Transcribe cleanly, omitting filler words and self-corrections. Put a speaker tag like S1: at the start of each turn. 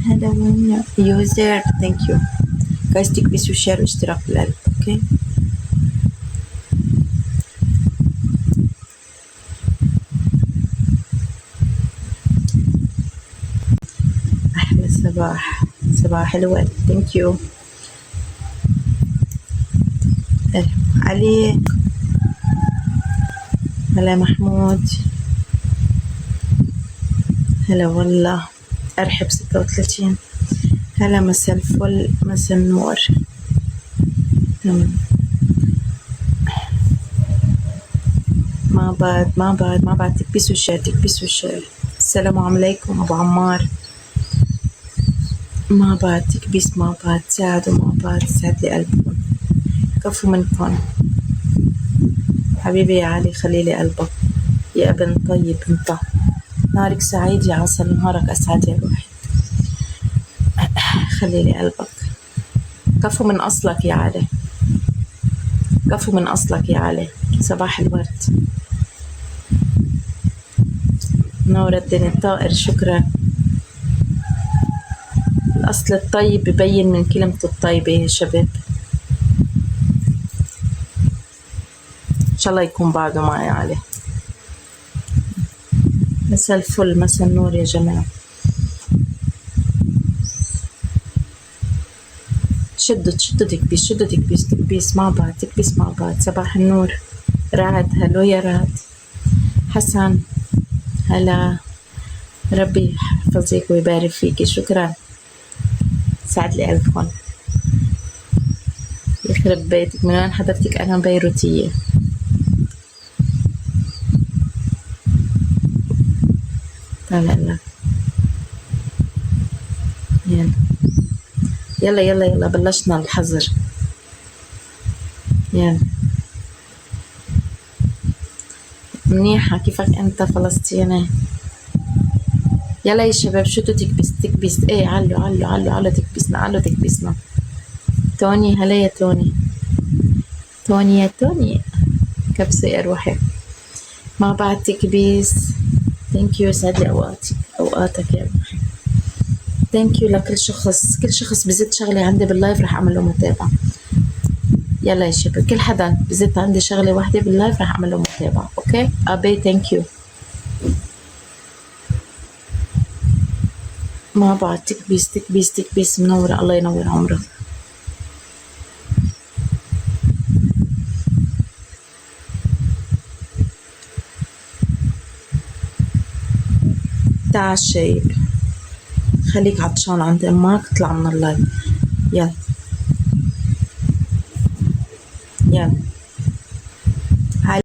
S1: هلا منى يوزر ثانك يو جايز تكبسوا شير واشتراك بالقلب. اوكي احلى صباح صباح الورد ثانك يو علي. هلا محمود هلا والله ارحب 36 هلا مساء الفل مساء النور. تمام ما بعد تكبسوا الشير. السلام عليكم ابو عمار. ما بعد تكبيس ما بعد ساعدوا ما بعد ساعد لي قلبكم كفو منكم حبيبي يا علي خليلي قلبك يا ابن طيب انت نهارك سعيد يا عسل نهارك اسعد يا روحي خليلي قلبك كفو من اصلك يا علي كفو من اصلك يا علي. صباح الورد نور الدين الطائر شكرا. الأصل الطيب ببين من كلمة الطيبة يا شباب. إن شاء الله يكون بعده معي عليه. مساء الفل مساء النور يا جماعة. شدوا تكبيس مع بعض تكبيس مع بعض. صباح النور رعد هلو يا رعد. حسن هلا ربي يحفظك ويبارك فيكي شكرا سعد لي قلبكم يخرب بيتك. من وين حضرتك؟ أنا بيروتية. طالع لك يلا بلشنا الحظر. يلا منيحة كيفك أنت فلسطيني؟ يلا يا شباب شو تكبس ايه علو تكبسنا. توني هلا يا توني كبسي يا روحي ما بعد تكبيس. ثانك يو سعد لي اوقاتك يا روحي. ثانك يو لكل شخص بزت شغلة عندي باللايف رح اعمل له متابعة. يلا يا شباب كل حدا بزت عندي شغلة واحدة باللايف رح اعمل له متابعة. اوكي ابي ثانك يو. ما بعد تكبيس منورة الله ينور عمرك. تعال شايب خليك عطشان عند امك اطلع من اللايف. يلا